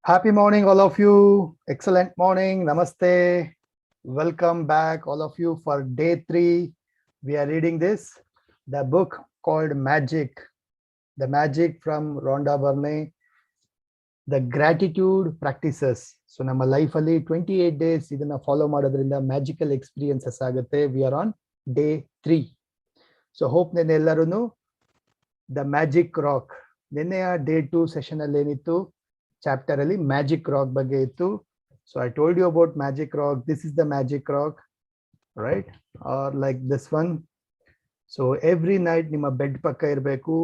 Happy morning, all of you. Excellent morning. Namaste. Welcome back, all of you, for day 3. We are reading the book called Magic. The Magic from Rhonda Byrne. The Gratitude Practices. So, ನಮ್ಮ ಲೈಫಲ್ಲಿ 28 days ಇದನ್ನ follow ಮಾಡೋದ್ರಿಂದ magical experiences ಆಗುತ್ತೆ. We are on day 3. So hope ನೆನ್ನೆ ಎಲ್ಲರೂ the magic rock, ನಿನ್ನೆಯ day 2 session ಅಲ್ಲಿ ಏನಿತ್ತು, ಚಾಪ್ಟರ್ ಅಲ್ಲಿ ಮ್ಯಾಜಿಕ್ ರಾಕ್ ಬಗ್ಗೆ ಇತ್ತು. So I told you about magic rock. This is the magic rock, right? Or like this one. So every night ನಿಮ್ಮ bed ಪಕ್ಕ ಇರಬೇಕು.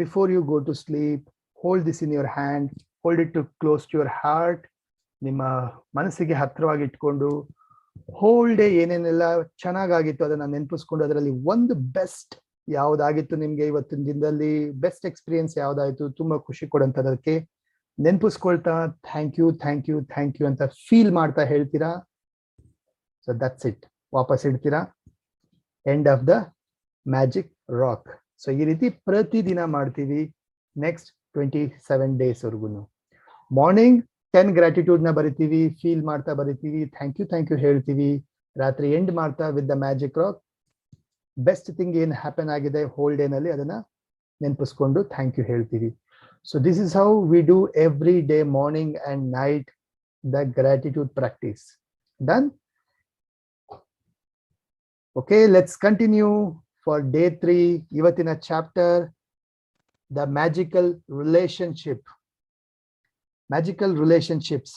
Before you go to sleep, hold this in your hand, hold it to close to your heart. ನಿಮ್ಮ ಮನಸ್ಸಿಗೆ ಹತ್ತಿರವಾಗಿ ಇಟ್ಕೊಂಡು whole day ಏನೇನೆಲ್ಲ ಚೆನ್ನಾಗಾಗಿತ್ತು ಅದನ್ನ ನೆನಪಿಸ್ಕೊಂಡು ಅದರಲ್ಲಿ ಒಂದು ಬೆಸ್ಟ್ ಯಾವ್ದಾಗಿತ್ತು, ನಿಮ್ಗೆ ಇವತ್ತಿನ ದಿನದಲ್ಲಿ ಬೆಸ್ಟ್ ಎಕ್ಸ್ಪೀರಿಯನ್ಸ್ ಯಾವ್ದಾಯ್ತು, ತುಂಬಾ ಖುಷಿ ಕೊಡಂತದಕ್ಕೆ ನೆನಪಿಸ್ಕೊಳ್ತಾ thank you thank you thank you ಅಂತ ಫೀಲ್ ಮಾಡ್ತಾ ಹೇಳ್ತೀರಾ. So that's it. ವಾಪಸ್ ಇಡ್ತೀರಾ. End of the magic rock. So ಈ ರೀತಿ ಪ್ರತಿದಿನ ಮಾಡ್ತೀವಿ ನೆಕ್ಸ್ಟ್ 27 days ವರ್ಗು. ಮಾರ್ನಿಂಗ್ 10 gratitude ನ ಬರಿತೀವಿ, ಫೀಲ್ ಮಾಡ್ತಾ ಬರಿತೀವಿ, ಥ್ಯಾಂಕ್ ಯು ಹೇಳ್ತೀವಿ. ರಾತ್ರಿ ಎಂಡ್ ಮಾಡ್ತಾ with the magic rock best thing ಏನ್ ಹ್ಯಾಪನ್ ಆಗಿದೆ ಹೋಲ್ ಡೇ ನಲ್ಲಿ ಅದನ್ನ ನೆನಪಿಸ್ಕೊಂಡು ಥ್ಯಾಂಕ್ ಯು ಹೇಳ್ತೀವಿ. So this is how we do every day, morning and night, the gratitude practice. Done? Okay, let's continue for day 3. Ivatina chapter, the magical relationship. Magical relationships.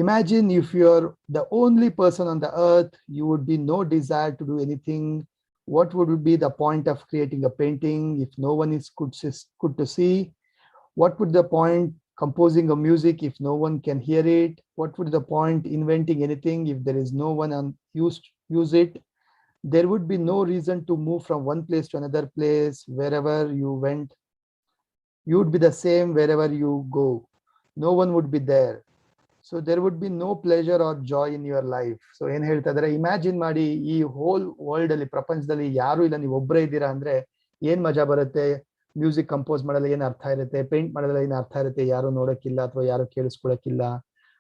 Imagine if you're the only person on the earth, you would be no desire to do anything. What would be the point of creating a painting if no one is good to see? What would the point composing a music if no one can hear it? What would the point inventing anything if there is no one use it? There would be no reason to move from one place to another place. Wherever you went, you would be the same wherever you go. No one would be there. So there would be no pleasure or joy in your life. So ಏನು ಹೇಳ್ತಾ ಇದ್ದಾರೆ, imagine ಮಾಡಿ, ಈ whole world ಅಲ್ಲಿ, ಪ್ರಪಂಚದಲ್ಲಿ ಯಾರು ಇಲ್ಲ, ನೀವು ಒಬ್ಬರೇ ಇದ್ದೀರಾ ಅಂದ್ರೆ ಏನ್ ಮಜಾ ಬರುತ್ತೆ. ಮ್ಯೂಸಿಕ್ ಕಂಪೋಸ್ ಮಾಡಲ್ಲ ಏನ್ ಅರ್ಥ ಇರುತ್ತೆ, ಪೇಂಟ್ ಮಾಡೋದ್ರಲ್ಲಿ ಏನ್ ಅರ್ಥ ಇರುತ್ತೆ, ಯಾರು ನೋಡಕ್ಕಿಲ್ಲ ಅಥವಾ ಯಾರು ಕೇಳಿಸ್ಕೊಳಕ್ಕಿಲ್ಲ.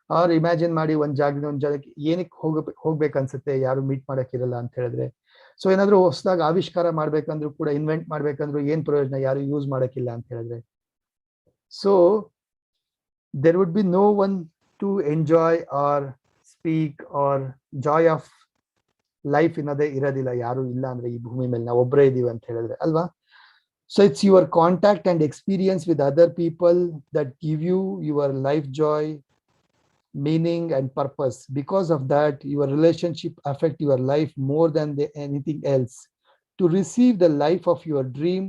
ಅವ್ರು ಇಮ್ಯಾಜಿನ್ ಮಾಡಿ ಒಂದ್ ಜಾಗಕ್ಕೆ ಏನಕ್ಕೆ ಹೋಗ್ಬೇಕನ್ಸುತ್ತೆ, ಯಾರು ಮೀಟ್ ಮಾಡಕ್ಕಿರಲ್ಲ ಅಂತ ಹೇಳಿದ್ರೆ. ಸೊ ಏನಾದ್ರು ಹೊಸದಾಗಿ ಆವಿಷ್ಕಾರ ಮಾಡ್ಬೇಕಂದ್ರು ಕೂಡ, ಇನ್ವೆಂಟ್ ಮಾಡ್ಬೇಕಂದ್ರು ಏನ್ ಪ್ರಯೋಜನ, ಯಾರು ಯೂಸ್ ಮಾಡಕ್ಕಿಲ್ಲ ಅಂತ ಹೇಳಿದ್ರೆ. So there would be no one to enjoy or speak or joy of life ಇನ್ನದೇ ಇರೋದಿಲ್ಲ, ಯಾರು ಇಲ್ಲ ಅಂದ್ರೆ ಈ ಭೂಮಿ ಮೇಲೆ ನಾವು ಒಬ್ಬರೇ ಇದೀವಿ ಅಂತ ಹೇಳಿದ್ರೆ ಅಲ್ವಾ. So it's your contact and experience with other people that give you your life joy, meaning and purpose. Because of that, your relationship affect your life more than anything else. To receive the life of your dream,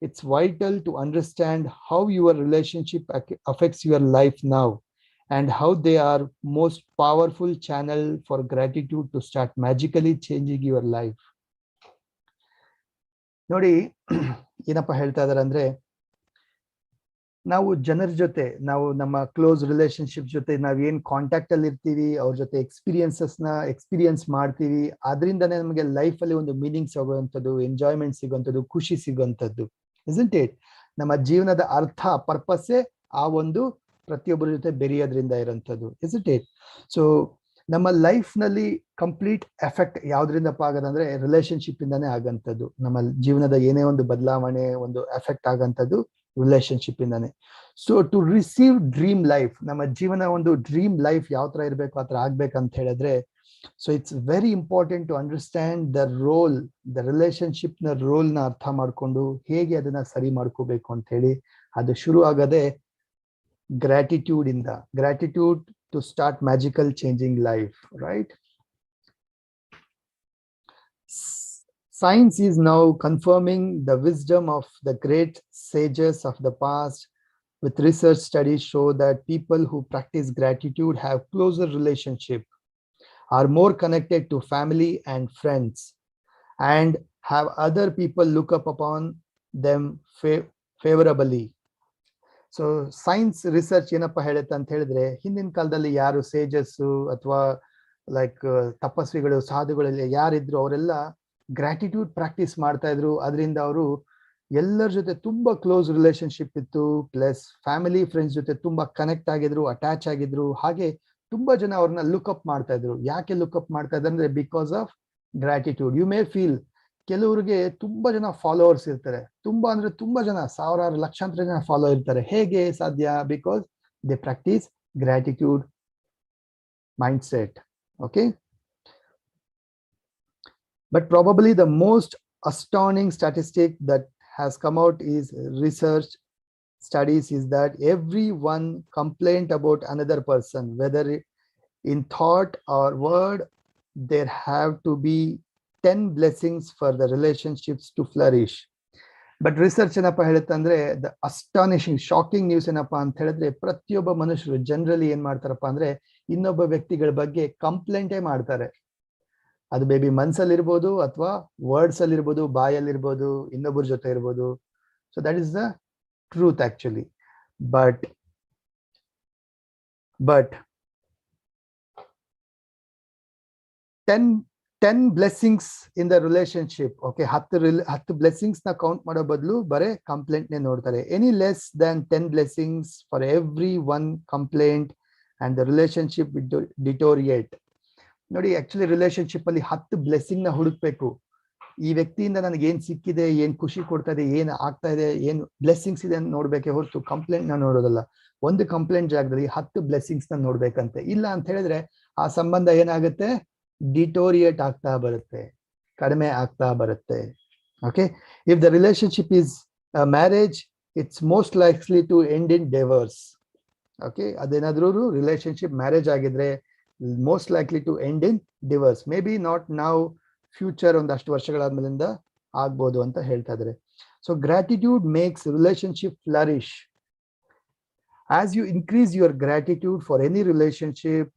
it's vital to understand how your relationship affects your life now and how they are most powerful channel for gratitude to start magically changing your life. ನೋಡಿ ಏನಪ್ಪ ಹೇಳ್ತಾ ಇದಾರೆ ಅಂದ್ರೆ, ನಾವು ಜನರ ಜೊತೆ, ನಾವು ನಮ್ಮ ಕ್ಲೋಸ್ ರಿಲೇಶನ್ಶಿಪ್ ಜೊತೆ ನಾವ್ ಏನ್ ಕಾಂಟ್ಯಾಕ್ಟ್ ಅಲ್ಲಿ ಇರ್ತೀವಿ, ಅವ್ರ ಜೊತೆ ಎಕ್ಸ್ಪೀರಿಯನ್ಸ್ ಮಾಡ್ತೀವಿ, ಅದರಿಂದನೇ ನಮಗೆ ಲೈಫ್ ಅಲ್ಲಿ ಒಂದು ಮೀನಿಂಗ್ ಸಿಗುವಂಥದ್ದು, ಎಂಜಾಯ್ಮೆಂಟ್ ಸಿಗುವಂಥದ್ದು, ಖುಷಿ ಸಿಗುವಂಥದ್ದು. Isn't it? ನಮ್ಮ ಜೀವನದ ಅರ್ಥ, ಪರ್ಪಸ್ಸೇ ಆ ಒಂದು ಪ್ರತಿಯೊಬ್ಬರ ಜೊತೆ ಬೆರೆಯೋದ್ರಿಂದ ಇರೋಂಥದ್ದು. Isn't it? ಸೊ ನಮ್ಮ ಲೈಫ್ ನಲ್ಲಿ ಕಂಪ್ಲೀಟ್ ಎಫೆಕ್ಟ್ ಯಾವ್ದ್ರಿಂದಪ್ಪ ಆಗದಂದ್ರೆ ರಿಲೇಶನ್ಶಿಪ್ ಇಂದಾನೇ ಆಗಂತದ್ದು. ನಮ್ಮ ಜೀವನದ ಏನೇ ಒಂದು ಬದಲಾವಣೆ, ಒಂದು ಎಫೆಕ್ಟ್ ಆಗಂತದ್ದು ರಿಲೇಶನ್ಶಿಪ್ ಇಂದಾನೆ. So to receive dream life, ನಮ್ಮ ಜೀವನ ಒಂದು ಡ್ರೀಮ್ ಲೈಫ್ ಯಾವ ತರ ಇರ್ಬೇಕು ಆ ತರ ಆಗ್ಬೇಕಂತ ಹೇಳಿದ್ರೆ, so it's very important to understand the role, the relationship ನ ರೋಲ್ ನ ಅರ್ಥ ಮಾಡ್ಕೊಂಡು ಹೇಗೆ ಅದನ್ನ ಸರಿ ಮಾಡ್ಕೋಬೇಕು ಅಂತ ಹೇಳಿ. ಅದು ಶುರು ಆಗದೆ ಗ್ರಾಟಿಟ್ಯೂಡ್ ಇಂದ. Gratitude to start magical changing life, right? Science is now confirming the wisdom of the great sages of the past, with research studies show that people who practice gratitude have closer relationship, are more connected to family and friends, and have other people look up upon them favorably. So science research ಏನಪ್ಪ ಹೇಳುತ್ತೆ ಅಂತ ಹೇಳಿದ್ರೆ, ಹಿಂದಿನ ಕಾಲದಲ್ಲಿ ಯಾರು sages ಅಥವಾ like ತಪಸ್ವಿಗಳು, ಸಾಧುಗಳಲ್ಲಿ ಯಾರಿದ್ರು, ಅವರೆಲ್ಲ gratitude practice ಮಾಡ್ತಾ ಇದ್ರು. ಅದರಿಂದ ಅವರು ಎಲ್ಲರ ಜೊತೆ ತುಂಬಾ ಕ್ಲೋಸ್ ರಿಲೇಶನ್ಶಿಪ್ ಇತ್ತು, ಪ್ಲಸ್ ಫ್ಯಾಮಿಲಿ ಫ್ರೆಂಡ್ಸ್ ಜೊತೆ ತುಂಬಾ ಕನೆಕ್ಟ್ ಆಗಿದ್ರು, ಅಟ್ಯಾಚ್ ಆಗಿದ್ರು. ಹಾಗೆ ತುಂಬಾ ಜನ ಅವ್ರನ್ನ ಲುಕ್ಅಪ್ ಮಾಡ್ತಾ ಇದ್ರು. ಯಾಕೆ ಲುಕ್ಅಪ್ ಮಾಡ್ತಾ ಇದ್ರು ಅಂದ್ರೆ because of gratitude. You may feel ಕೆಲವರಿಗೆ ತುಂಬಾ ಜನ ಫಾಲೋವರ್ಸ್ ಇರ್ತಾರೆ, ತುಂಬಾ ಅಂದ್ರೆ ತುಂಬಾ ಜನ, ಸಾವಿರಾರು ಲಕ್ಷಾಂತರ ಜನ ಫಾಲೋ ಇರ್ತಾರೆ. ಹೇಗೆ ಸಾಧ್ಯ? Because they practice gratitude mindset. Okay, but probably the most astounding statistic that has come out is research studies is that everyone complained about another person, whether in thought or word. There have to be 10 blessings for the relationships to flourish. But research ಏನಪ್ಪಾ ಹೇಳುತ್ತಂದ್ರೆ, the astonishing shocking news ಏನಪ್ಪಾ ಅಂತ ಹೇಳಿದ್ರೆ, ಪ್ರತಿಯೊಬ್ಬ ಮನುಷ್ಯರು generally ಏನ್ ಮಾಡ್ತಾರಪ್ಪ ಅಂದ್ರೆ ಇನ್ನೊಬ್ಬ ವ್ಯಕ್ತಿಗಳ ಬಗ್ಗೆ ಕಂಪ್ಲೇಂಟೇ ಮಾಡ್ತಾರೆ. ಅದು ಬೇಬಿ ಮನ್ಸಲ್ಲಿ ಇರ್ಬೋದು, ಅಥವಾ ವರ್ಡ್ಸ್ ಅಲ್ಲಿ ಇರ್ಬೋದು, ಬಾಯಲ್ಲಿ ಇರ್ಬೋದು, ಇನ್ನೊಬ್ಬರ ಜೊತೆ ಇರ್ಬೋದು. So that is the truth actually. But 10 blessings in the relationship. Okay, 10 blessings na count ಮಾಡೋ ಬದಲು ಬರೇ ಕಂಪ್ಲೇಂಟ್ ನೇ ನೋಡ್ತಾರೆ. Any less than 10 blessings for every one complaint and the relationship will deteriorate. ನೋಡಿ, ಆಕ್ಚುಲಿ ರಿಲೇಶನ್ಶಿಪ್ ಅಲ್ಲಿ 10 blessing ನ ಹುಡುಕ್ಬೇಕು. ಈ ವ್ಯಕ್ತಿಯಿಂದ ನನಗೆ ಏನ್ ಸಿಕ್ಕಿದೆ, ಏನ್ ಖುಷಿ ಕೊಡ್ತಾ ಇದೆ, ಏನ್ ಆಗ್ತಾ ಇದೆ, ಏನ್ ಬ್ಲೆಸ್ಸಿಂಗ್ಸ್ ಇದೆ ಅಂತ ನೋಡ್ಬೇಕೆ ಹೊರತು ಕಂಪ್ಲೇಂಟ್ ನ ನೋಡೋದಲ್ಲ. ಒಂದು ಕಂಪ್ಲೇಂಟ್ ಜಾಗದಲ್ಲಿ 10 ಬ್ಲೆಸ್ಸಿಂಗ್ಸ್ ನ ನೋಡ್ಬೇಕಂತೆ. ಇಲ್ಲ ಅಂತ ಹೇಳಿದ್ರೆ ಆ ಸಂಬಂಧ ಏನಾಗುತ್ತೆ? ಡಿಟೋರಿಯೇಟ್ ಆಗ್ತಾ ಬರುತ್ತೆ, ಕಡಿಮೆ ಆಗ್ತಾ ಬರುತ್ತೆ. Okay, if the relationship is marriage, it's most likely to end in divorce. Okay, ಅದೇನಾದ್ರೂ ರಿಲೇಶನ್ಶಿಪ್ ಮ್ಯಾರೇಜ್ ಆಗಿದ್ರೆ most likely to end in divorce. Maybe not ನಾವು, ಫ್ಯೂಚರ್ ಒಂದಷ್ಟು ವರ್ಷಗಳಾದ್ಮೇಲಿಂದ ಆಗ್ಬೋದು ಅಂತ ಹೇಳ್ತಾ ಇದ್ದಾರೆ. So gratitude makes relationship flourish. As you increase your gratitude for any relationship,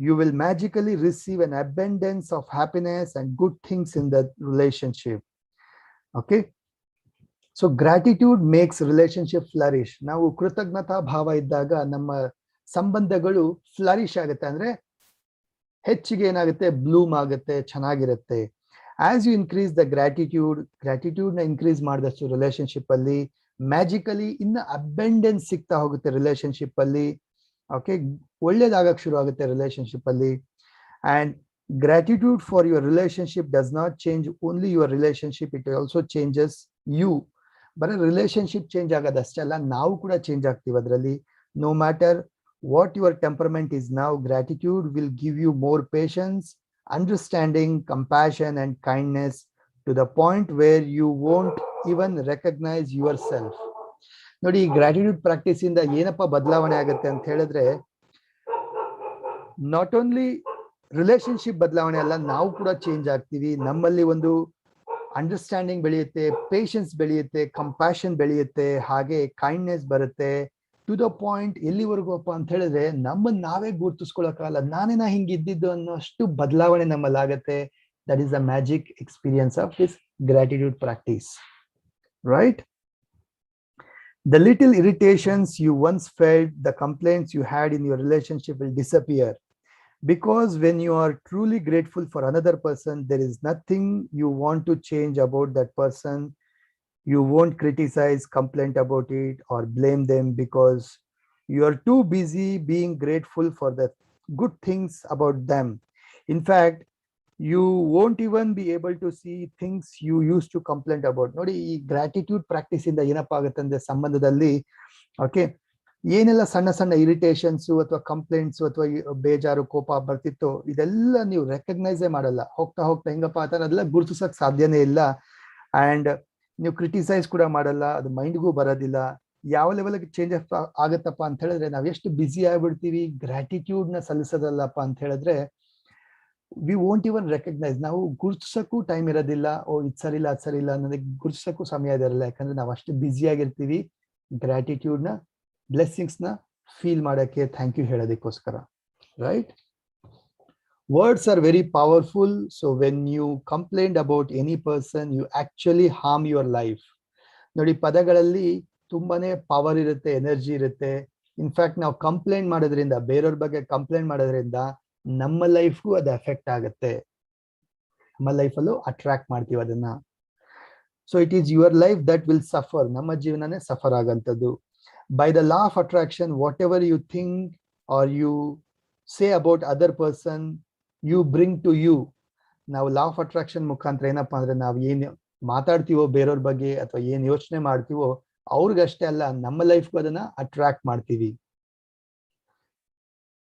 you will magically receive an abundance of happiness and good things in the relationship. Okay, so gratitude makes relationship flourish. ನಾವು ಕೃತಜ್ಞತಾ ಭಾವ ಇದ್ದಾಗ ನಮ್ಮ ಸಂಬಂಧಗಳು flourish ಆಗುತ್ತೆ, ಅಂದ್ರೆ ಹೆಚ್ಚಿಗೆ ಏನಾಗುತ್ತೆ? ಬ್ಲೂಮ್ ಆಗುತ್ತೆ, ಚೆನ್ನಾಗಿರುತ್ತೆ. As you increase the gratitude ನ ಇನ್ಕ್ರೀಸ್ ಮಾಡಿದಷ್ಟು ರಿಲೇಶನ್ಶಿಪ್ ಅಲ್ಲಿ ಮ್ಯಾಜಿಕಲಿ ಇನ್ನ ಅಬೆಂಡೆನ್ಸ್ ಸಿಗ್ತಾ ಹೋಗುತ್ತೆ ರಿಲೇಶನ್ಶಿಪ್ ಅಲ್ಲಿ. ಓಕೆ, ಒಳ್ಳೇದಾಗಕ್ಕೆ ಶುರು ಆಗುತ್ತೆ ರಿಲೇಶನ್ಶಿಪ್ ಅಲ್ಲಿ. And gratitude for your relationship does not change only your relationship, it also changes you. ಬರೀ ರಿಲೇಶನ್ಶಿಪ್ ಚೇಂಜ್ ಆಗೋದಷ್ಟೇ ಅಲ್ಲ, ನಾವು ಕೂಡ ಚೇಂಜ್ ಆಗ್ತೀವಿ ಅದರಲ್ಲಿ. No matter what your temperament is now, gratitude will give you more patience, understanding, compassion and kindness to the point where you won't even recognise yourself. ನೋಡಿ, ಈ gratitude practice ಇಂದ ಏನಪ್ಪಾ ಬದಲಾವಣೆ ಆಗುತ್ತೆ ಅಂತ ಹೇಳಿದ್ರೆ, ನಾಟ್ ಓನ್ಲಿ ರಿಲೇಶನ್ಶಿಪ್ ಬದಲಾವಣೆ ಅಲ್ಲ, ನಾವು ಕೂಡ ಚೇಂಜ್ ಆಗ್ತೀವಿ. ನಮ್ಮಲ್ಲಿ ಒಂದು ಅಂಡರ್ಸ್ಟ್ಯಾಂಡಿಂಗ್ ಬೆಳೆಯುತ್ತೆ, ಪೇಷನ್ಸ್ ಬೆಳೆಯುತ್ತೆ, ಕಂಪ್ಯಾಷನ್ ಬೆಳೆಯುತ್ತೆ, ಹಾಗೆ ಕೈಂಡ್ನೆಸ್ ಬರುತ್ತೆ. ಟು ದ ಪಾಯಿಂಟ್ ಎಲ್ಲಿವರೆಗೂ ಅಪ್ಪ ಅಂತ ಹೇಳಿದ್ರೆ, ನಮ್ಮನ್ನ ನಾವೇ ಗುರುತಿಸ್ಕೊಳಕ್ಕಾಗಲ್ಲ, ನಾನೇನಾ ಹಿಂಗಿದ್ದಿದ್ದು ಅನ್ನೋಷ್ಟು ಬದಲಾವಣೆ ನಮ್ಮಲ್ಲಿ ಆಗತ್ತೆ. That is the magic experience of this gratitude practice, right? The little irritations you once felt, the complaints you had in your relationship will disappear. Because when you are truly grateful for another person, there is nothing you want to change about that person. You won't criticize, complain about it, or blame them because you are too busy being grateful for the good things about them. In fact, you won't even be able to see things you used to complain about. ನೋಡಿ, ಈ gratitude practice ಇಂದ ಏನಪ್ಪಾ ಆಗುತ್ತೆ ಅಂದ್ರೆ ಸಂಬಂಧದಲ್ಲಿ, okay, ಏನೆಲ್ಲ ಸಣ್ಣ ಸಣ್ಣ ಇರಿಟೇಷನ್ಸ್ ಅಥವಾ ಕಂಪ್ಲೇಂಟ್ಸ್ ಅಥವಾ ಬೇಜಾರು, ಕೋಪ ಬರ್ತಿತ್ತು, ಇದೆಲ್ಲ ನೀವು ರೆಕಗ್ನೈಸೇ ಮಾಡಲ್ಲ. ಹೋಗ್ತಾ ಹೋಗ್ತಾ ಹೆಂಗಪ್ಪ ಅಂತ ಅದೆಲ್ಲ ಗುರುತಿಸಕ್ ಸಾಧ್ಯನೇ ಇಲ್ಲ. ಅಂಡ್ ನೀವು ಕ್ರಿಟಿಸೈಸ್ ಕೂಡ ಮಾಡಲ್ಲ, ಅದು ಮೈಂಡ್ಗೂ ಬರೋದಿಲ್ಲ. ಯಾವ ಲೆವೆಲ್ ಚೇಂಜ್ ಆಗತ್ತಪ್ಪ ಅಂತ ಹೇಳಿದ್ರೆ, ನಾವ್ ಎಷ್ಟು ಬ್ಯುಸಿ ಆಗ್ಬಿಡ್ತೀವಿ ಗ್ರಾಟಿಟ್ಯೂಡ್ ನ ಸಲ್ಲಿಸೋದಲ್ಲಪ್ಪ ಅಂತ ಹೇಳಿದ್ರೆ, ವಿ ವೋಂಟ್ ಇವನ್ ರೆಕಗ್ನೈಸ್. ನಾವು ಗುರುತಿಸಕ್ಕೂ ಟೈಮ್ ಇರೋದಿಲ್ಲ. ಓ, ಇದು ಸರಿ ಇಲ್ಲ, ಅದು ಸರಿ ಇಲ್ಲ, ನನಗೆ ಗುರುತಿಸಕ್ಕೂ ಸಮಯ ಇರಲ್ಲ. ಯಾಕಂದ್ರೆ ನಾವು ಅಷ್ಟು ಬ್ಯುಸಿ ಆಗಿರ್ತೀವಿ ಗ್ರಾಟಿಟ್ಯೂಡ್ ನ, ಬ್ಲೆಸ್ಸಿಂಗ್ಸ್ ನ ಫೀಲ್ ಮಾಡಕ್ಕೆ, ಥ್ಯಾಂಕ್ ಯು ಹೇಳೋದಕ್ಕೋಸ್ಕರ, right? Words are very powerful. So when you complain about any person, you actually harm your life. ನೋಡಿ, ಪದಗಳಲ್ಲಿ ತುಂಬಾನೇ ಪವರ್ ಇರುತ್ತೆ, ಎನರ್ಜಿ ಇರುತ್ತೆ. ಇನ್ಫ್ಯಾಕ್ಟ್ ನಾವು ಕಂಪ್ಲೇಂಟ್ ಮಾಡೋದ್ರಿಂದ, ಬೇರೆಯವ್ರ ಬಗ್ಗೆ ಕಂಪ್ಲೇಂಟ್ ಮಾಡೋದ್ರಿಂದ ನಮ್ಮ ಲೈಫ್ಗೂ ಅದು ಎಫೆಕ್ಟ್ ಆಗುತ್ತೆ. ನಮ್ಮ ಲೈಫಲ್ಲೂ ಅಟ್ರಾಕ್ಟ್ ಮಾಡ್ತೀವಿ ಅದನ್ನ. So it is your life that will suffer. ನಮ್ಮ ಜೀವನನೇ ಸಫರ್ ಆಗಂತದ್ದು. By the law of attraction, whatever you think or you say about other person, you bring to you. ನಾವು ಲಾ ಆಫ್ ಅಟ್ರಾಕ್ಷನ್ ಮುಖಾಂತರ ಏನಪ್ಪಾ ಅಂದ್ರೆ ನಾವು ಏನ್ ಮಾತಾಡ್ತೀವೋ ಬೇರೆಯವ್ರ ಬಗ್ಗೆ ಅಥವಾ ಏನ್ ಯೋಚನೆ ಮಾಡ್ತೀವೋ ಅವ್ರಿಗಷ್ಟೇ ಅಲ್ಲ, ನಮ್ಮ ಲೈಫ್ಗೂ ಅದನ್ನ ಅಟ್ರಾಕ್ಟ್ ಮಾಡ್ತೀವಿ.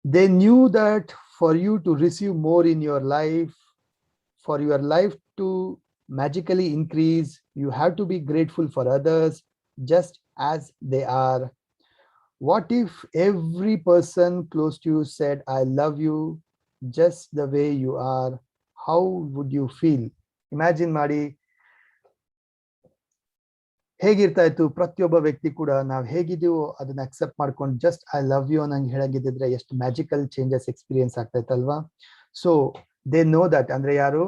They knew that for you to receive more in your life, for your life to magically increase, you have to be grateful for others just as they are. What if every person close to you said, I love you just the way you are? How would you feel? Imagine ಮಾಡಿ, ಹೇಗಿರ್ತಾ ಇತ್ತು ಪ್ರತಿಯೊಬ್ಬ ವ್ಯಕ್ತಿ ಕೂಡ ನಾವು ಹೇಗಿದ್ದೀವೋ ಅದನ್ನ accept ಮಾಡ್ಕೊಂಡು just I love you ಅನ್ನಂಗೆ ಹೇಳಂಗಿದ್ರೆ ಎಷ್ಟು ಮ್ಯಾಜಿಕಲ್ ಚೇಂಜಸ್ ಎಕ್ಸ್ಪೀರಿಯನ್ಸ್ ಆಗ್ತಾ ಇತ್ತಲ್ವಾ. ಸೊ ದೇ ನೋ ದಟ್, ಅಂದ್ರೆ ಯಾರು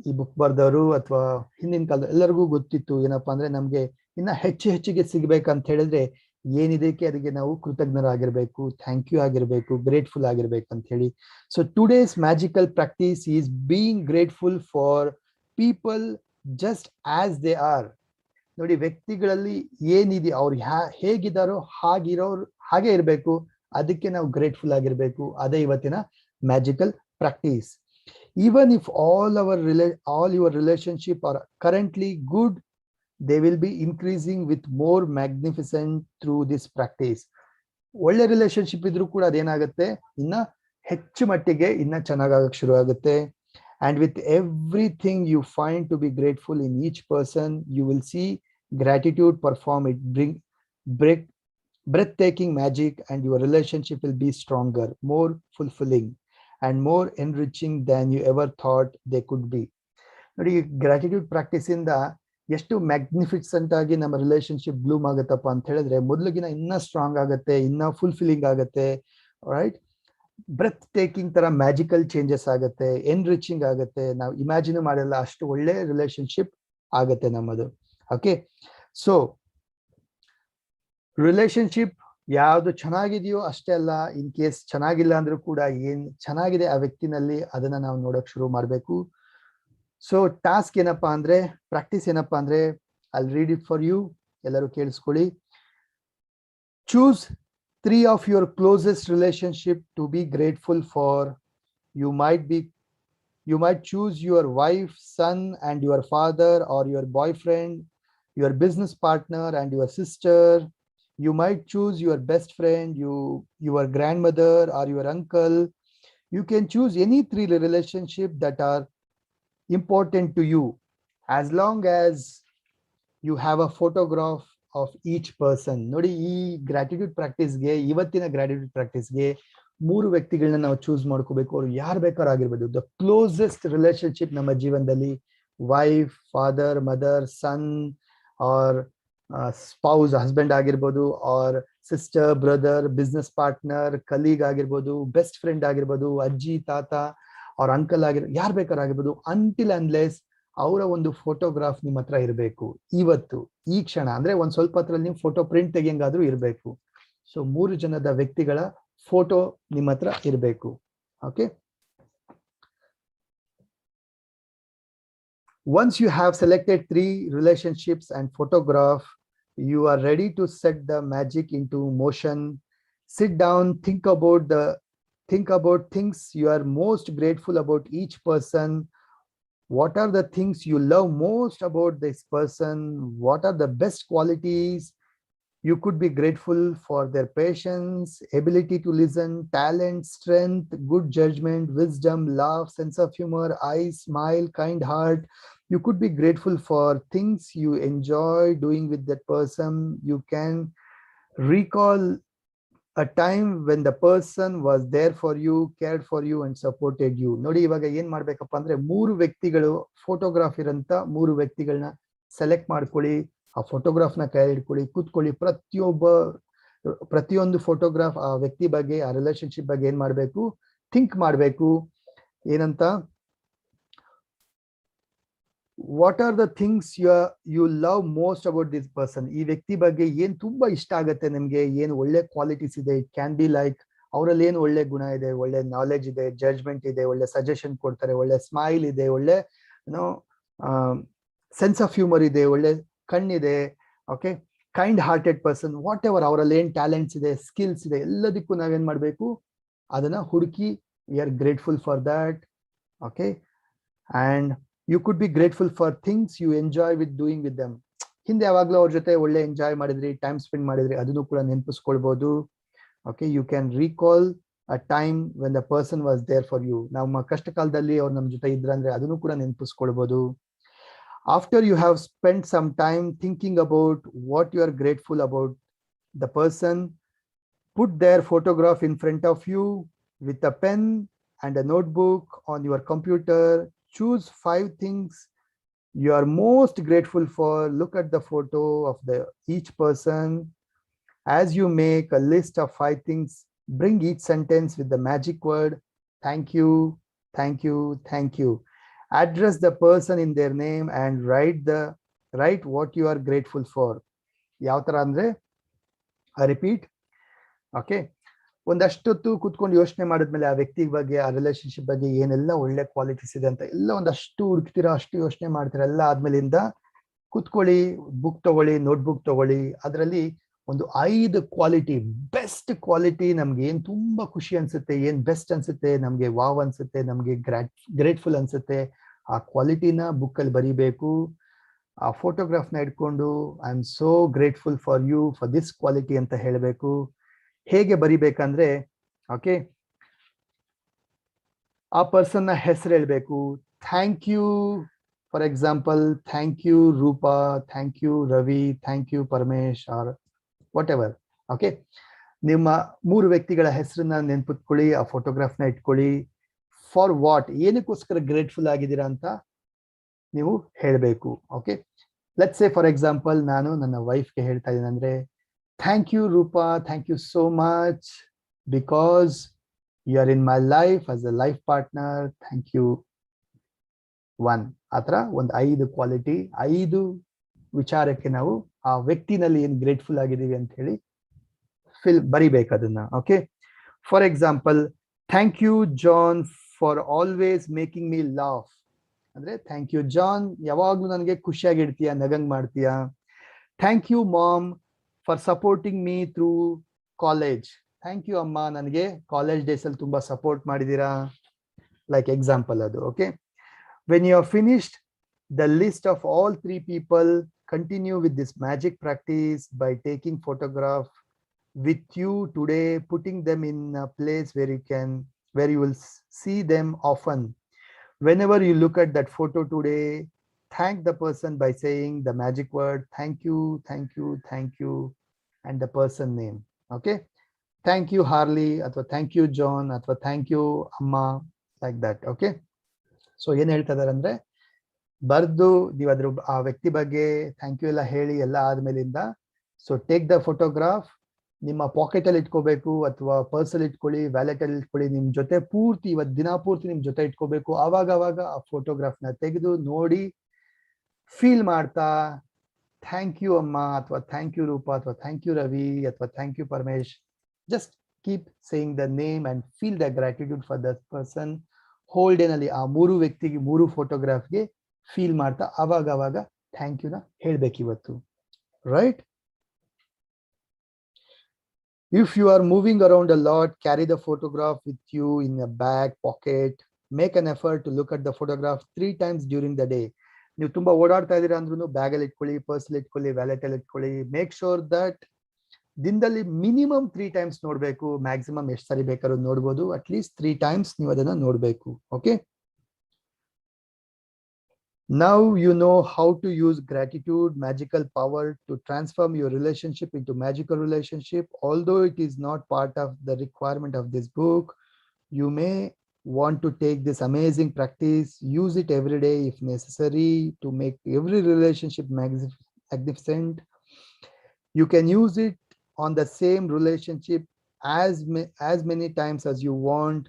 ಈ ಬುಕ್ ಬರ್ದವರು ಅಥವಾ ಹಿಂದಿನ ಕಾಲದ ಎಲ್ಲರಿಗೂ ಗೊತ್ತಿತ್ತು ಏನಪ್ಪಾ ಅಂದ್ರೆ ನಮ್ಗೆ ಇನ್ನ ಹೆಚ್ಚಿಗೆ ಸಿಗ್ಬೇಕಂತ ಹೇಳಿದ್ರೆ ಏನಿದಕ್ಕೆ ಅದಕ್ಕೆ ನಾವು ಕೃತಜ್ಞರಾಗಿರ್ಬೇಕು, ಥ್ಯಾಂಕ್ ಯು ಆಗಿರ್ಬೇಕು, ಗ್ರೇಟ್ಫುಲ್ ಆಗಿರ್ಬೇಕು ಅಂತ ಹೇಳಿ. So today's magical practice is being grateful for people just as they are. ನೋಡಿ, ವ್ಯಕ್ತಿಗಳಲ್ಲಿ ಏನಿದೆ ಅವ್ರು ಹೇಗಿದ್ದಾರೋ ಹಾಗೆ ಇರಬೇಕು, ಅದಕ್ಕೆ ನಾವು ಗ್ರೇಟ್ಫುಲ್ ಆಗಿರ್ಬೇಕು. ಅದೇ ಇವತ್ತಿನ magical practice. Even if all your relationship are currently good, they will be increasing with more magnificent through this practice. ಒಳ್ಳೆ ರಿಲೇಶನ್ಶಿಪ್ ಇದ್ರೂ ಕೂಡ ಅದೇನಾಗುತ್ತೆ, ಇನ್ನ ಹೆಚ್ಚು ಮಟ್ಟಿಗೆ ಇನ್ನ ಚೆನ್ನಾಗಾಗಕ್ಕೆ ಶುರು ಆಗುತ್ತೆ. And with everything you find to be grateful in each person, you will see gratitude perform it breathtaking magic, and your relationship will be stronger, more fulfilling and more enriching than you ever thought they could be. ನೋಡಿ, gratitude practice ಇಂದ ಎಷ್ಟು magnificent ಆಗಿ ನಮ್ಮ relationship Bloom ಆಗುತ್ತಪ್ಪ ಅಂತ ಹೇಳಿದ್ರೆ, ಮೊದಲಿಗಿನ ಇನ್ನ strong ಆಗುತ್ತೆ, ಇನ್ನ ಫುಲ್ಫಿಲ್ಲಿಂಗ್ ಆಗುತ್ತೆ, ರೈಟ್. ಬ್ರೆತ್ ಟೇಕಿಂಗ್ ತರ ಮ್ಯಾಜಿಕಲ್ ಚೇಂಜಸ್ ಆಗುತ್ತೆ, ಎನ್ರಿಚಿಂಗ್ ಆಗುತ್ತೆ, ನಾವು ಇಮ್ಯಾಜಿನ್ ಮಾಡಲ್ಲ ಅಷ್ಟು ಒಳ್ಳೆ ರಿಲೇಶನ್ಶಿಪ್ ಆಗುತ್ತೆ ನಮ್ಮದು. ಓಕೆ, ಸೊ ರಿಲೇಶನ್ಶಿಪ್ ಯಾವ್ದು ಚೆನ್ನಾಗಿದೆಯೋ ಅಷ್ಟೇ ಅಲ್ಲ, ಇನ್ ಕೇಸ್ ಚೆನ್ನಾಗಿಲ್ಲ ಅಂದ್ರೂ ಕೂಡ ಏನ್ ಚೆನ್ನಾಗಿದೆ ಆ ವ್ಯಕ್ತಿನಲ್ಲಿ ಅದನ್ನ ನಾವು ನೋಡಕ್ ಶುರು ಮಾಡ್ಬೇಕು. ಸೊ ಟಾಸ್ಕ್ ಏನಪ್ಪಾ ಅಂದ್ರೆ, ಪ್ರಾಕ್ಟೀಸ್ ಏನಪ್ಪಾ ಅಂದ್ರೆ, I read it for you, ಎಲ್ಲರೂ ಕೇಳಿಸ್ಕೊಳ್ಳಿ. Choose 3 of your closest relationship to be grateful for. You might choose your wife, son and your father, or your boyfriend, your business partner and your sister. You might choose your best friend, your grandmother or your uncle. You can choose any 3 relationships that are important to you, as long as you have a photograph of each person. ನೋಡಿ, ಈ gratitude ಪ್ರಾಕ್ಟೀಸ್ಗೆ, ಇವತ್ತಿನ gratitude ಪ್ರಾಕ್ಟೀಸ್ಗೆ 3 ವ್ಯಕ್ತಿಗಳನ್ನ ನಾವು choose ಮಾಡ್ಕೋಬೇಕು. ಅವ್ರು ಯಾರು ಬೇಕಾದ್ರೂ ಆಗಿರ್ಬೋದು. ದ ಕ್ಲೋಸೆಸ್ಟ್ ರಿಲೇಶನ್ಶಿಪ್ ನಮ್ಮ ಜೀವನದಲ್ಲಿ, wife, father, mother, son or spouse, husband ಆಗಿರ್ಬೋದು, or sister, brother, business partner, colleague ಆಗಿರ್ಬೋದು, ಬೆಸ್ಟ್ ಫ್ರೆಂಡ್ ಆಗಿರ್ಬೋದು, ಅಜ್ಜಿ, ತಾತ ಅವ್ರ ಅಂಕಲ್ ಆಗಿರ್ಬೋದು, ಯಾರು ಬೇಕಾದ್ರೂ ಆಗಿರ್ಬೋದು. ಅಂಟಿಲ್ ಅನ್ಲೆಸ್ ಅವರ ಒಂದು ಫೋಟೋಗ್ರಾಫ್ ನಿಮ್ಮ ಹತ್ರ ಇರಬೇಕು. ಇವತ್ತು ಈ ಕ್ಷಣ ಅಂದ್ರೆ ಒಂದ್ ಸ್ವಲ್ಪ ಹತ್ರದಲ್ಲಿ ನೀವು ಫೋಟೋ ಪ್ರಿಂಟ್ ತೆಗಿಯಂಗಾದ್ರೂ ಇರಬೇಕು. ಸೊ 3 ಜನದ ವ್ಯಕ್ತಿಗಳ ಫೋಟೋ ನಿಮ್ಮ ಹತ್ರ ಇರಬೇಕು. Okay, once you have selected 3 relationships and photograph, you are ready to set the magic into motion. Sit down, think about things you are most grateful about each person. What are the things you love most about this person? What are the best qualities you could be grateful for? Their patience, ability to listen, talent, strength, good judgment, wisdom, love, sense of humor, eyes, smile, kind heart. You could be grateful for things you enjoy doing with that person. You can recall a time when the person was there for you, cared for you and supported you. ನೋಡಿ, ಇವಾಗ ಏನ್ ಮಾಡ್ಬೇಕಪ್ಪ ಅಂದ್ರೆ, 3 ವ್ಯಕ್ತಿಗಳು photograph ಇರಂತ 3 ವ್ಯಕ್ತಿಗಳನ್ನ select ಮಾಡ್ಕೊಳ್ಳಿ. ಆ photograph ನ ಕೈ ಹಿಡ್ಕೊಳ್ಳಿ, ಕೂತ್ಕೊಳ್ಳಿ. ಪ್ರತಿಯೊಂದು ಫೋಟೋಗ್ರಾಫ್ ಆ ವ್ಯಕ್ತಿ ಬಗ್ಗೆ, ಆ ರಿಲೇಶನ್ಶಿಪ್ ಬಗ್ಗೆ ಏನ್ ಮಾಡ್ಬೇಕು, ಥಿಂಕ್ ಮಾಡ್ಬೇಕು. ಏನಂತ, what are the things you love most about this person. ಈ ವ್ಯಕ್ತಿ ಬಗ್ಗೆ ಏನ್ ತುಂಬಾ ಇಷ್ಟ ಆಗುತ್ತೆ ನಿಮ್ಗೆ, ಏನ್ ಒಳ್ಳೆ ಕ್ವಾಲಿಟೀಸ್ ಇದೆ. ಇಟ್ ಕ್ಯಾನ್ ಬಿ ಲೈಕ್ ಅವರಲ್ಲಿ ಏನ್ ಒಳ್ಳೆ ಗುಣ ಇದೆ, ಒಳ್ಳೆ ನಾಲೆಜ್ ಇದೆ, ಜಡ್ಜ್ಮೆಂಟ್ ಇದೆ, ಒಳ್ಳೆ ಸಜೆಷನ್ ಕೊಡ್ತಾರೆ, ಒಳ್ಳೆ ಸ್ಮೈಲ್ ಇದೆ, ಒಳ್ಳೆ ಸೆನ್ಸ್ ಆಫ್ ಹ್ಯೂಮರ್ ಇದೆ, ಒಳ್ಳೆ ಕಣ್ಣಿದೆ, okay, kind hearted person, whatever ಅವರಲ್ಲಿ ಏನ್ ಟ್ಯಾಲೆಂಟ್ಸ್ ಇದೆ, ಸ್ಕಿಲ್ಸ್ ಇದೆ, ಎಲ್ಲದಕ್ಕೂ ನಾವೇನ್ ಮಾಡ್ಬೇಕು, ಅದನ್ನ ಹುಡುಕಿ we are grateful for that. Okay, and you could be grateful for things you enjoy with doing with them. ಹಿಂದೆ ಯಾವಾಗ್ಲೂ ಅವ್ರ ಜೊತೆ ಒಳ್ಳೆ ಎಂಜಾಯ್ ಮಾಡಿದ್ರಿ, ಟೈಮ್ ಸ್ಪೆಂಡ್ ಮಾಡಿದ್ರಿ, ಅದನ್ನು ಕೂಡ ನೆನಪಿಸ್ಕೊಳ್ಬಹುದು. Okay, you can recall a time when the person was there for you. ನಮ್ಮ ಕಷ್ಟ ಕಾಲದಲ್ಲಿ ಅವ್ರು ನಮ್ಮ ಜೊತೆ ಇದ್ರಂದ್ರೆ ಅದನ್ನು ಕೂಡ ನೆನಪಿಸ್ಕೊಳ್ಬಹುದು. After you have spent some time thinking about what you are grateful about the person, put their photograph in front of you with a pen and a notebook on your computer. Choose 5 things you are most grateful for. Look at the photo of each person. As you make a list of 5 things, bring each sentence with the magic word thank you, thank you, thank you. Address the person in their name and write what you are grateful for. ಯಾವ ತರ ಅಂದ್ರೆ, I repeat, okay, ಒಂದಷ್ಟೊತ್ತು ಕೂತ್ಕೊಂಡು ಯೋಚನೆ ಮಾಡಿದ್ಮೇಲೆ ಆ ವ್ಯಕ್ತಿ ಬಗ್ಗೆ, ಆ ರಿಲೇಶನ್ಶಿಪ್ ಬಗ್ಗೆ ಏನೆಲ್ಲ ಒಳ್ಳೆ ಕ್ವಾಲಿಟೀಸ್ ಇದೆ ಅಂತ ಎಲ್ಲ ಒಂದಷ್ಟು ಹುಡುಕ್ತೀರಾ, ಅಷ್ಟು ಯೋಚನೆ ಮಾಡ್ತೀರಾ. ಎಲ್ಲ ಆದ್ಮೇಲಿಂದ ಕೂತ್ಕೊಳ್ಳಿ, ಬುಕ್ ತಗೊಳ್ಳಿ, ನೋಟ್ಬುಕ್ ತಗೊಳ್ಳಿ. ಅದರಲ್ಲಿ ಒಂದು 5 ಕ್ವಾಲಿಟಿ, ಬೆಸ್ಟ್ ಕ್ವಾಲಿಟಿ, ನಮ್ಗೆ ಏನ್ ತುಂಬಾ ಖುಷಿ ಅನ್ಸುತ್ತೆ, ಏನ್ ಬೆಸ್ಟ್ ಅನ್ಸುತ್ತೆ, ನಮ್ಗೆ ವಾವ್ ಅನ್ಸುತ್ತೆ, ನಮ್ಗೆ ಗ್ರೇಟ್ಫುಲ್ ಅನ್ಸುತ್ತೆ, ಆ ಕ್ವಾಲಿಟಿನ ಬುಕ್ ಅಲ್ಲಿ ಬರಿಬೇಕು. ಆ ಫೋಟೋಗ್ರಾಫ್ನ ಇಟ್ಕೊಂಡು I am so grateful for you for this quality ಅಂತ ಹೇಳಬೇಕು. ಹೇಗೆ ಬರಿಬೇಕಂದ್ರೆ, ಓಕೆ, ಆ ಪರ್ಸನ್ ನ ಹೆಸರು ಹೇಳ್ಬೇಕು. Thank you, for example, thank you Rupa, thank you Ravi, thank you Paramesh, or whatever. Okay, ನಿಮ್ಮ 3 ವ್ಯಕ್ತಿಗಳ ಹೆಸರನ್ನ ನೆನ್ಪಿಟ್ಕೊಳ್ಳಿ, ಆ ಫೋಟೋಗ್ರಾಫ್ನ ಇಟ್ಕೊಳ್ಳಿ. ಫಾರ್ ವಾಟ್, ಏನಕ್ಕೋಸ್ಕರ ಗ್ರೇಟ್ಫುಲ್ ಆಗಿದ್ದೀರಾ ಅಂತ ನೀವು ಹೇಳಬೇಕು. Okay, let's say for example, ನಾನು ನನ್ನ ವೈಫ್ಗೆ ಹೇಳ್ತಾ ಇದ್ದೀನಿ ಅಂದ್ರೆ, thank you Rupa, thank you so much because you are in my life as a life partner, thank you. 1 ಆತರ ಒಂದು 5 ಕ್ವಾಲಿಟಿ, 5 ವಿಚಾರಕ್ಕೆ ನಾವು ಆ ವ್ಯಕ್ತಿನಲ್ಲಿ ಏನ್ ಗ್ರೇಟ್ಫುಲ್ ಆಗಿದ್ದೀವಿ ಅಂತ ಹೇಳಿ ಬರಿಬೇಕು ಅದನ್ನ. Okay, for example, thank you John for always making me laugh. ಅಂದ್ರೆ ಥ್ಯಾಂಕ್ ಯು ಜಾನ್, ಯಾವಾಗ್ಲೂ ನನಗೆ ಖುಷಿಯಾಗಿಡ್ತೀಯ, ನಗಂಗ್ ಮಾಡ್ತೀಯ. Thank you mom for supporting me through college. Thank you ಅಮ್ಮ, ನನಗೆ ಕಾಲೇಜ್ ಡೇಸ್ ಅಲ್ಲಿ ತುಂಬಾ ಸಪೋರ್ಟ್ ಮಾಡಿದೀರಾ. ಲೈಕ್ ಎಕ್ಸಾಂಪಲ್ ಅದು. Okay, when you are finished the list of all 3 people, continue with this magic practice by taking photograph with you today, putting them in a place where you will see them often. Whenever you look at that photo today, thank the person by saying the magic word thank you, thank you, thank you, and the person name. Okay, thank you Harley, athwa thank you John, athwa thank you Amma, like that. Okay, so ಏನ್ ಹೇಳ್ತಾ ಇದಾರೆ ಅಂದ್ರೆ, ಬರ್ದು ನೀವು ಅದ್ರ ಆ ವ್ಯಕ್ತಿ ಬಗ್ಗೆ ಥ್ಯಾಂಕ್ ಯು ಎಲ್ಲ ಹೇಳಿ ಎಲ್ಲ ಆದ್ಮೇಲಿಂದ, ಸೊ ಟೇಕ್ ದ ಫೋಟೋಗ್ರಾಫ್, ನಿಮ್ಮ ಪಾಕೆಟ್ ಅಲ್ಲಿ ಇಟ್ಕೋಬೇಕು ಅಥವಾ ಪರ್ಸ್ ಅಲ್ಲಿ ಇಟ್ಕೊಳ್ಳಿ, ವ್ಯಾಲೆಟ್ ಅಲ್ಲಿ ಇಟ್ಕೊಳ್ಳಿ, ನಿಮ್ ಜೊತೆ ಪೂರ್ತಿ ಇವತ್ತು ದಿನ ಪೂರ್ತಿ ನಿಮ್ ಜೊತೆ ಇಟ್ಕೋಬೇಕು. ಆವಾಗ ಆ ಫೋಟೋಗ್ರಾಫ್ ನ ತೆಗೆದು ನೋಡಿ, ಫೀಲ್ ಮಾಡ್ತಾ ಥ್ಯಾಂಕ್ ಯು ಅಮ್ಮ, ಅಥವಾ ಥ್ಯಾಂಕ್ ಯು ರೂಪಾ, ಅಥವಾ ಥ್ಯಾಂಕ್ ಯು ರವಿ, ಅಥವಾ thank you Paramesh. Just keep saying the name and feel the gratitude for that person. Whole day ನಲ್ಲಿ ಆ 3 ವ್ಯಕ್ತಿಗೆ 3 ಫೋಟೋಗ್ರಾಫ್ಗೆ ಫೀಲ್ ಮಾಡ್ತಾ ಅವಾಗ ಥ್ಯಾಂಕ್ ಯುನ ಹೇಳ್ಬೇಕು ಇವತ್ತು. Right? If you are moving around a lot, carry the photograph with you in a bag, pocket. Make an effort to look at the photograph 3 times during the day. ನೀವು ತುಂಬಾ ಓಡಾಡ್ತಾ ಇದೀರಾ ಅಂದ್ರೂ bag ಅಲ್ಲಿ ಇಟ್ಕೊಳ್ಳಿ, purse ಅಲ್ಲಿ ಇಟ್ಕೊಳ್ಳಿ, wallet ಅಲ್ಲಿ ಇಟ್ಕೊಳ್ಳಿ. ಮೇಕ್ ಶೋರ್ ದಟ್ ದಿನದಲ್ಲಿ ಮಿನಿಮಮ್ 3 ಟೈಮ್ಸ್ ನೋಡ್ಬೇಕು. ಮ್ಯಾಕ್ಸಿಮಮ್ ಎಷ್ಟು ಸರಿ ಬೇಕಾದ್ರೂ ನೋಡ್ಬೋದು, ಅಟ್ಲೀಸ್ಟ್ 3 ಟೈಮ್ಸ್ ನೀವು ಅದನ್ನ ನೋಡ್ಬೇಕು. Okay, now you know how to use gratitude magical power to transform your relationship into magical relationship. Although it is not part of the requirement of this book, you may want to take this amazing practice, use it every day if necessary, to make every relationship magnificent. You can use it on the same relationship as many times as you want.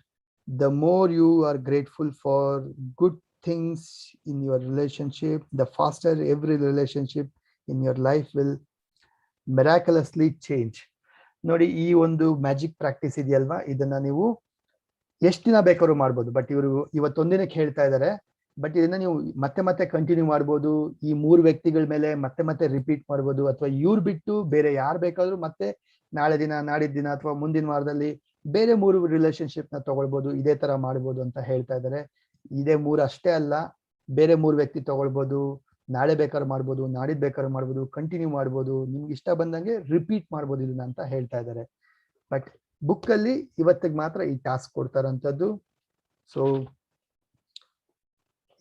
The more you are grateful for good things in your relationship, the faster every relationship in your life will miraculously change. ನೋಡಿ, ಈ ಒಂದು magic practice ಇದೆಯಲ್ವಾ, ಇದನ್ನ ನೀವು ಎಷ್ಟು ದಿನ ಬೇಕಾದ್ರೂ ಮಾಡ್ಬೋದು. ಬಟ್ ಇವರು ಇವತ್ತೊಂದಿನಕ್ಕೆ ಹೇಳ್ತಾ ಇದ್ದಾರೆ, ಬಟ್ ಇದನ್ನ ನೀವು ಮತ್ತೆ ಮತ್ತೆ ಕಂಟಿನ್ಯೂ ಮಾಡ್ಬೋದು. ಈ 3 ವ್ಯಕ್ತಿಗಳ ಮೇಲೆ ಮತ್ತೆ ಮತ್ತೆ ರಿಪೀಟ್ ಮಾಡ್ಬೋದು, ಅಥವಾ ಇವ್ರು ಬಿಟ್ಟು ಬೇರೆ ಯಾರು ಬೇಕಾದ್ರೂ ಮತ್ತೆ ನಾಳೆ ದಿನ, ನಾಡಿದ್ದ ದಿನ ಅಥವಾ ಮುಂದಿನ ವಾರದಲ್ಲಿ ಬೇರೆ 3 ರಿಲೇಶನ್ಶಿಪ್ ನ ತಗೊಳ್ಬೋದು. ಇದೇ ತರ ಮಾಡ್ಬೋದು ಅಂತ ಹೇಳ್ತಾ ಇದ್ದಾರೆ. ಇದೇ 3 ಅಷ್ಟೇ ಅಲ್ಲ, ಬೇರೆ 3 ವ್ಯಕ್ತಿ ತಗೊಳ್ಬೋದು, ನಾಳೆ ಬೇಕಾದ್ರೂ ಮಾಡ್ಬೋದು, ನಾಡಿದ್ ಬೇಕಾದ್ರೂ ಮಾಡ್ಬೋದು, ಕಂಟಿನ್ಯೂ ಮಾಡ್ಬೋದು, ನಿಮ್ಗೆ ಇಷ್ಟ ಬಂದಂಗೆ ರಿಪೀಟ್ ಮಾಡ್ಬೋದು ಇದನ್ನ ಅಂತ ಹೇಳ್ತಾ ಇದ್ದಾರೆ. ಬಟ್ ಬುಕ್ ಅಲ್ಲಿ ಇವತ್ತಿಗೆ ಮಾತ್ರ ಈ ಟಾಸ್ಕ್ ಕೊಡ್ತಾರಂಥದ್ದು. ಸೊ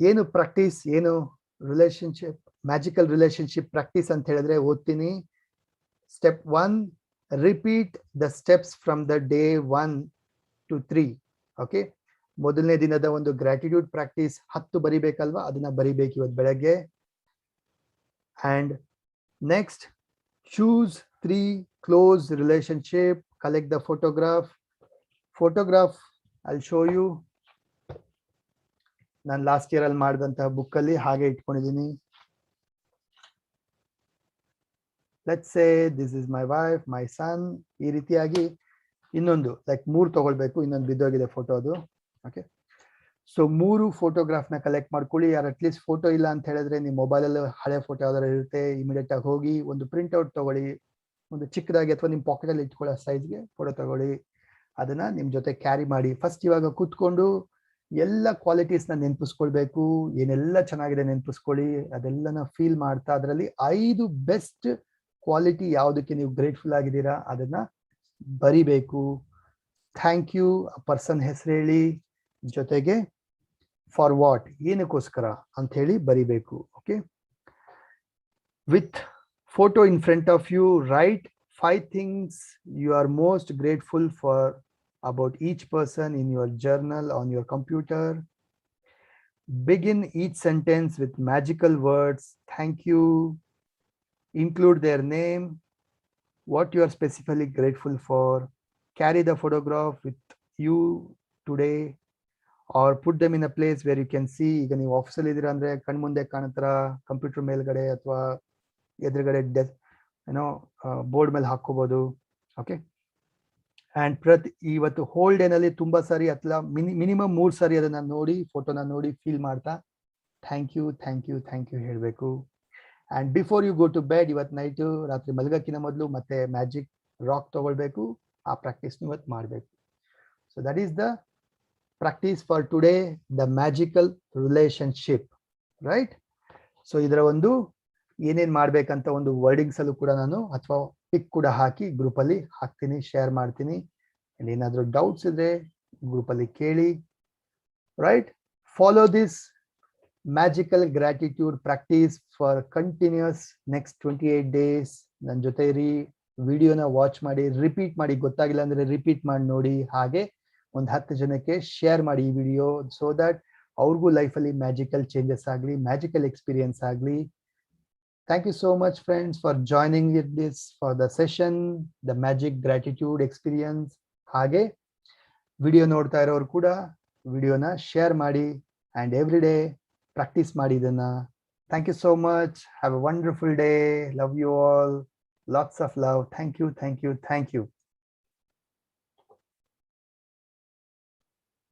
ಏನು ಪ್ರಾಕ್ಟೀಸ್, ಏನು ರಿಲೇಶನ್ಶಿಪ್, ಮ್ಯಾಜಿಕಲ್ ರಿಲೇಶನ್ಶಿಪ್ ಪ್ರಾಕ್ಟೀಸ್ ಅಂತ ಹೇಳಿದ್ರೆ ಓದ್ತೀನಿ. Step 1, repeat the steps from the day 1 to 3. Okay, ಮೊದಲನೇ ದಿನದ ಒಂದು ಗ್ರಾಟಿಟ್ಯೂಡ್ ಪ್ರಾಕ್ಟೀಸ್ 10 ಬರಿಬೇಕಲ್ವಾ, ಅದನ್ನ ಬರಿಬೇಕು ಇವತ್ತು ಬೆಳಗ್ಗೆ. And next, choose 3 close relationship, collect the photograph. I'll show you. ನಾನು ಲಾಸ್ಟ್ ಇಯರ್ ಅಲ್ಲಿ ಮಾಡಿದಂತಹ ಬುಕ್ ಅಲ್ಲಿ ಹಾಗೆ ಇಟ್ಕೊಂಡಿದ್ದೀನಿ. Let's say this is my wife, my son. ಈ ರೀತಿಯಾಗಿ ಇನ್ನೊಂದು ಲೈಕ್ 3 ತಗೊಳ್ಬೇಕು, ಇನ್ನೊಂದು ಬಿದ್ದೋಗಿದೆ ಫೋಟೋ ಅದು. ಓಕೆ, ಸೊ 3 ಫೋಟೋಗ್ರಾಫ್ನ ಕಲೆಕ್ಟ್ ಮಾಡ್ಕೊಳ್ಳಿ. ಯಾರು ಅಟ್ಲೀಸ್ಟ್ ಫೋಟೋ ಇಲ್ಲ ಅಂತ ಹೇಳಿದ್ರೆ ನಿಮ್ಮ ಮೊಬೈಲಲ್ಲಿ ಹಳೆ ಫೋಟೋ ಯಾವ್ದಾರು ಇರುತ್ತೆ, ಇಮಿಡಿಯೇಟ್ ಆಗಿ ಹೋಗಿ ಒಂದು ಪ್ರಿಂಟ್ ಔಟ್ ತಗೊಳ್ಳಿ, ಒಂದು ಚಿಕ್ಕದಾಗಿ ಅಥವಾ ನಿಮ್ಮ ಪಾಕೆಟ್ ಅಲ್ಲಿ ಇಟ್ಕೊಳ್ಳೋ ಸೈಜ್ಗೆ ಫೋಟೋ ತಗೊಳ್ಳಿ. ಅದನ್ನ ನಿಮ್ ಜೊತೆ ಕ್ಯಾರಿ ಮಾಡಿ. ಫಸ್ಟ್ ಇವಾಗ ಕೂತ್ಕೊಂಡು ಎಲ್ಲ ಕ್ವಾಲಿಟೀಸ್ನ ನೆನಪಿಸ್ಕೊಳ್ಬೇಕು, ಏನೆಲ್ಲ ಚೆನ್ನಾಗಿದೆ ನೆನಪಿಸ್ಕೊಳ್ಳಿ, ಅದೆಲ್ಲನ ಫೀಲ್ ಮಾಡ್ತಾ ಅದರಲ್ಲಿ 5 ಬೆಸ್ಟ್ ಕ್ವಾಲಿಟಿ ಯಾವುದಕ್ಕೆ ನೀವು ಗ್ರೇಟ್ಫುಲ್ ಆಗಿದ್ದೀರಾ ಅದನ್ನ ಬರಿಬೇಕು. ಥ್ಯಾಂಕ್ ಯು ಪರ್ಸನ್ ಹೆಸರು ಹೇಳಿ, ಜೊತೆಗೆ ಫಾರ್ ವಾಟ್, ಏನಕ್ಕೋಸ್ಕರ ಅಂತ ಹೇಳಿ ಬರಿಬೇಕು. Okay, with photo in front of you, write 5 things you are most grateful for about each person in your journal on your computer. Begin each sentence with magical words. Thank you. Include their name, what you are specifically grateful for. Carry the photograph with you today or put them in a place where you can see. ಈಗ ನೀವು ಆಫೀಸಲ್ಲಿ ಇದ್ದೀರಾ ಅಂದ್ರೆ ಕಣ್ಮುಂದೆ ಕಾಣತ್ರ computer ಮೇಲ್ಗಡೆ ಅಥವಾ ಎದುರುಗಡೆ ಏನೋ ಬೋರ್ಡ್ ಮೇಲೆ ಹಾಕೋಬಹುದು. ಓಕೆ, ಅಂಡ್ ಇವತ್ತು ಹೋಲ್ ಡೇನಲ್ಲಿ ತುಂಬಾ ಸಾರಿ ಅಥವಾ ಮಿನಿಮಮ್ 3 ಸಾರಿ ಅದನ್ನ ನೋಡಿ, ಫೋಟೋನ ನೋಡಿ ಫೀಲ್ ಮಾಡ್ತಾ thank you thank you thank you ಹೇಳಬೇಕು. And before you go to bed, ಇವತ್ತು ನೈಟು ರಾತ್ರಿ ಮಲಗಕ್ಕಿಂತ ಮೊದಲು ಮತ್ತೆ ಮ್ಯಾಜಿಕ್ ರಾಕ್ ತಗೊಳ್ಬೇಕು, ಆ ಪ್ರಾಕ್ಟೀಸ್ ಇವತ್ತು ಮಾಡಬೇಕು. So that is the practice for today, the magical relationship, right? So ಇದರ ಒಂದು ಏನೇನ್ ಮಾಡ್ಬೇಕಂತ ಒಂದು ವರ್ಡಿಂಗ್ಸ್ ಅಲ್ಲೂ ಕೂಡ ನಾನು ಅಥವಾ ಪಿಕ್ ಕೂಡ ಹಾಕಿ ಗ್ರೂಪ್ ಅಲ್ಲಿ ಹಾಕ್ತೀನಿ, ಶೇರ್ ಮಾಡ್ತೀನಿ. ಏನಾದ್ರೂ ಡೌಟ್ಸ್ ಇದ್ರೆ ಗ್ರೂಪ್ ಅಲ್ಲಿ ಕೇಳಿ, right? Follow this magical gratitude practice for continuous next 28 days. ನನ್ನ ಜೊತೆ ಇರಿ, ವಿಡಿಯೋನ ವಾಚ್ ಮಾಡಿ, ರಿಪೀಟ್ ಮಾಡಿ, ಗೊತ್ತಾಗಿಲ್ಲ ಅಂದ್ರೆ ರಿಪೀಟ್ ಮಾಡಿ ನೋಡಿ, ಹಾಗೆ ಒಂದು 10 ಜನಕ್ಕೆ ಶೇರ್ ಮಾಡಿ ಈ ವಿಡಿಯೋ, ಸೋ ದಟ್ ಅವ್ರಿಗೂ ಲೈಫಲ್ಲಿ ಮ್ಯಾಜಿಕಲ್ ಚೇಂಜಸ್ ಆಗಲಿ, ಮ್ಯಾಜಿಕಲ್ ಎಕ್ಸ್ಪೀರಿಯನ್ಸ್ ಆಗಲಿ. Thank you so much, friends, for joining with this for the session, the magic gratitude experience. ಹಾಗೆ ವಿಡಿಯೋ ನೋಡ್ತಾ ಇರೋರು ಕೂಡ ವಿಡಿಯೋನ ಶೇರ್ ಮಾಡಿ and every day practice ಮಾಡಿ ಇದನ್ನ. Thank you so much. Have a wonderful day. Love you all. Lots of love. Thank you, thank you, thank you.